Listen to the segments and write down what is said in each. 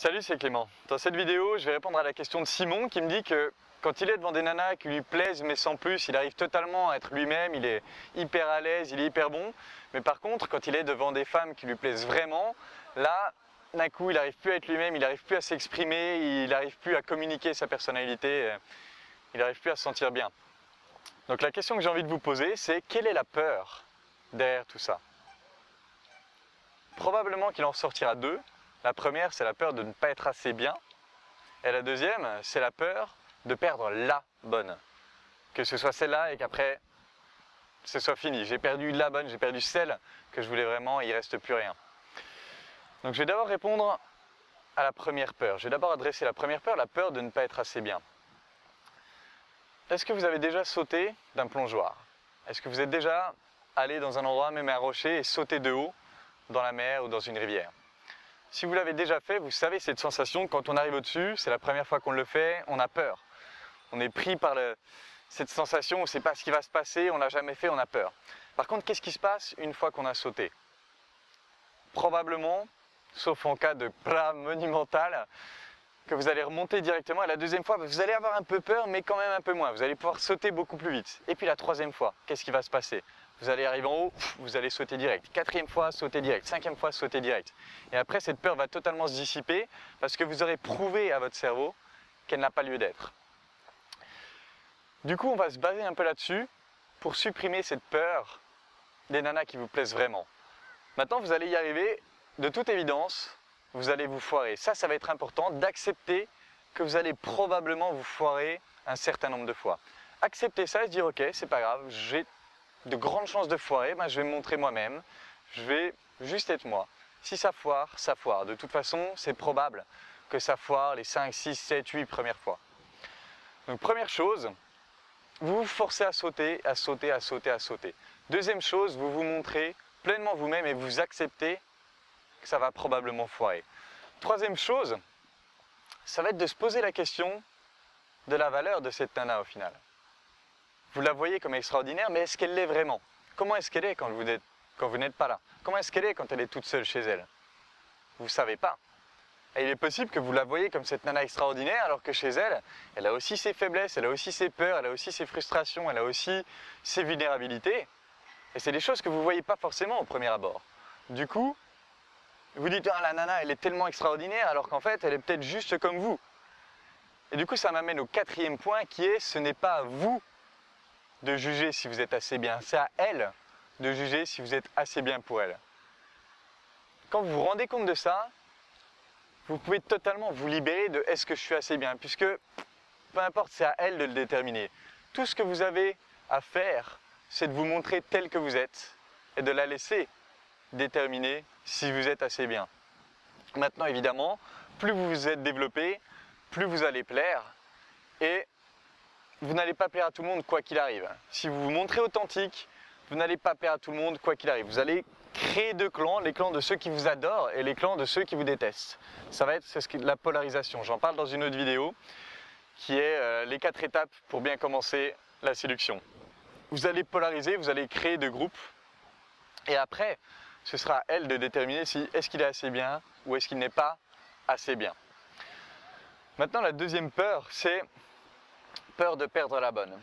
Salut, c'est Clément. Dans cette vidéo, je vais répondre à la question de Simon qui me dit que quand il est devant des nanas qui lui plaisent mais sans plus, il arrive totalement à être lui-même, il est hyper à l'aise, il est hyper bon. Mais par contre, quand il est devant des femmes qui lui plaisent vraiment, là, d'un coup, il n'arrive plus à être lui-même, il n'arrive plus à s'exprimer, il n'arrive plus à communiquer sa personnalité, il n'arrive plus à se sentir bien. Donc la question que j'ai envie de vous poser, c'est quelle est la peur derrière tout ça? Probablement qu'il en ressortira deux. La première, c'est la peur de ne pas être assez bien. Et la deuxième, c'est la peur de perdre la bonne. Que ce soit celle-là et qu'après, ce soit fini. J'ai perdu la bonne, j'ai perdu celle que je voulais vraiment et il ne reste plus rien. Donc je vais d'abord répondre à la première peur. Je vais d'abord adresser la première peur, la peur de ne pas être assez bien. Est-ce que vous avez déjà sauté d'un plongeoir? Est-ce que vous êtes déjà allé dans un endroit, même un rocher, et sauté de haut dans la mer ou dans une rivière? Si vous l'avez déjà fait, vous savez cette sensation, quand on arrive au-dessus, c'est la première fois qu'on le fait, on a peur. On est pris par cette sensation, on ne sait pas ce qui va se passer, on ne l'a jamais fait, on a peur. Par contre, qu'est-ce qui se passe une fois qu'on a sauté? Probablement, sauf en cas de plat monumental, que vous allez remonter directement. Et la deuxième fois, vous allez avoir un peu peur, mais quand même un peu moins. Vous allez pouvoir sauter beaucoup plus vite. Et puis la troisième fois, qu'est-ce qui va se passer? Vous allez arriver en haut, vous allez sauter direct. Quatrième fois, sauter direct. Cinquième fois, sauter direct. Et après, cette peur va totalement se dissiper parce que vous aurez prouvé à votre cerveau qu'elle n'a pas lieu d'être. Du coup, on va se baser un peu là-dessus pour supprimer cette peur des nanas qui vous plaisent vraiment. Maintenant, vous allez y arriver, de toute évidence, vous allez vous foirer. Ça va être important d'accepter que vous allez probablement vous foirer un certain nombre de fois. Accepter ça et se dire, ok, c'est pas grave, j'ai de grandes chances de foirer, je vais me montrer moi-même, je vais juste être moi. Si ça foire, ça foire. De toute façon, c'est probable que ça foire les 5, 6, 7, 8 premières fois. Donc première chose, vous vous forcez à sauter, à sauter, à sauter, à sauter. Deuxième chose, vous vous montrez pleinement vous-même et vous acceptez que ça va probablement foirer. Troisième chose, ça va être de se poser la question de la valeur de cette nana au final. Vous la voyez comme extraordinaire, mais est-ce qu'elle l'est vraiment? Comment est-ce qu'elle est quand vous n'êtes pas là? Comment est-ce qu'elle est quand elle est toute seule chez elle? Vous ne savez pas. Et il est possible que vous la voyez comme cette nana extraordinaire, alors que chez elle, elle a aussi ses faiblesses, elle a aussi ses peurs, elle a aussi ses frustrations, elle a aussi ses vulnérabilités. Et c'est des choses que vous ne voyez pas forcément au premier abord. Du coup, vous dites, ah, la nana, elle est tellement extraordinaire, alors qu'en fait, elle est peut-être juste comme vous. Et du coup, ça m'amène au quatrième point qui est, ce n'est pas à vous de juger si vous êtes assez bien, c'est à elle de juger si vous êtes assez bien pour elle. Quand vous vous rendez compte de ça, vous pouvez totalement vous libérer de est-ce que je suis assez bien, puisque peu importe, c'est à elle de le déterminer. Tout ce que vous avez à faire, c'est de vous montrer tel que vous êtes et de la laisser déterminer si vous êtes assez bien. Maintenant, évidemment, plus vous vous êtes développé, plus vous allez plaire et vous n'allez pas plaire à tout le monde quoi qu'il arrive. Si vous vous montrez authentique, vous n'allez pas plaire à tout le monde quoi qu'il arrive. Vous allez créer deux clans, les clans de ceux qui vous adorent et les clans de ceux qui vous détestent. Ça va être la polarisation. J'en parle dans une autre vidéo qui est les 4 étapes pour bien commencer la séduction. Vous allez polariser, vous allez créer deux groupes et après, ce sera à elle de déterminer si est-ce qu'il est assez bien ou est-ce qu'il n'est pas assez bien. Maintenant, la deuxième peur, c'est peur de perdre la bonne.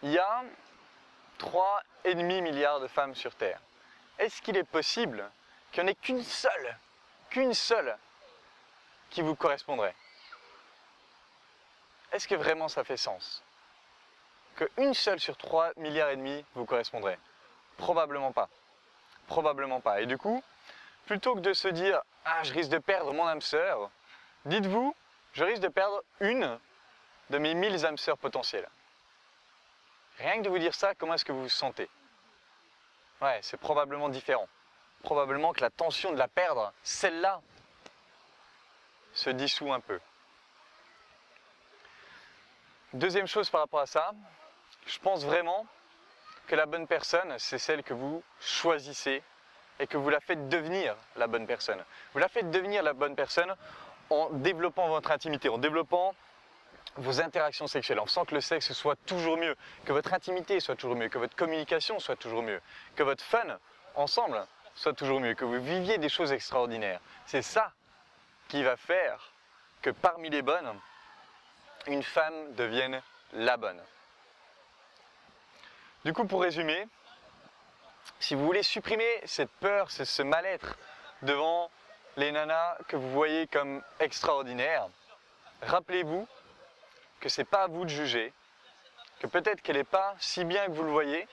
Il y a 3,5 milliards de femmes sur Terre. Est-ce qu'il est possible qu'il n'y en ait qu'une seule qui vous correspondrait? Est-ce que vraiment ça fait sens? Qu'une seule sur 3,5 milliards vous correspondrait? Probablement pas. Probablement pas. Et du coup, plutôt que de se dire « Ah, je risque de perdre mon âme sœur », dites-vous je risque de perdre une de mes 1000 âmes sœurs potentielles. Rien que de vous dire ça, comment est-ce que vous vous sentez? Ouais, c'est probablement différent. Probablement que la tension de la perdre, celle-là, se dissout un peu. Deuxième chose par rapport à ça, je pense vraiment que la bonne personne, c'est celle que vous choisissez et que vous la faites devenir la bonne personne. Vous la faites devenir la bonne personne en développant votre intimité, en développant vos interactions sexuelles, en faisant que le sexe soit toujours mieux, que votre intimité soit toujours mieux, que votre communication soit toujours mieux, que votre fun ensemble soit toujours mieux, que vous viviez des choses extraordinaires. C'est ça qui va faire que parmi les bonnes, une femme devienne la bonne. Du coup, pour résumer, si vous voulez supprimer cette peur, ce mal-être devant les nanas que vous voyez comme extraordinaires, rappelez-vous que ce n'est pas à vous de juger, que peut-être qu'elle n'est pas si bien que vous le voyez,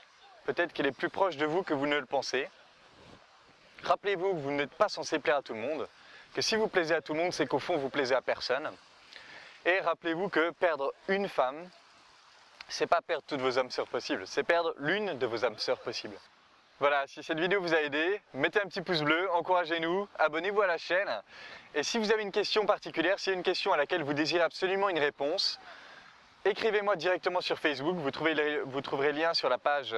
peut-être qu'elle est plus proche de vous que vous ne le pensez. Rappelez-vous que vous n'êtes pas censé plaire à tout le monde, que si vous plaisez à tout le monde, c'est qu'au fond vous plaisez à personne. Et rappelez-vous que perdre une femme, c'est pas perdre toutes vos âmes sœurs possibles, c'est perdre l'une de vos âmes sœurs possibles. Voilà, si cette vidéo vous a aidé, mettez un petit pouce bleu, encouragez-nous, abonnez-vous à la chaîne. Et si vous avez une question particulière, s'il y a une question à laquelle vous désirez absolument une réponse, écrivez-moi directement sur Facebook, vous trouverez le lien sur la page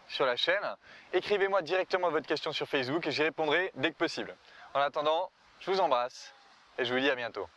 sur la chaîne. Écrivez-moi directement votre question sur Facebook et j'y répondrai dès que possible. En attendant, je vous embrasse et je vous dis à bientôt.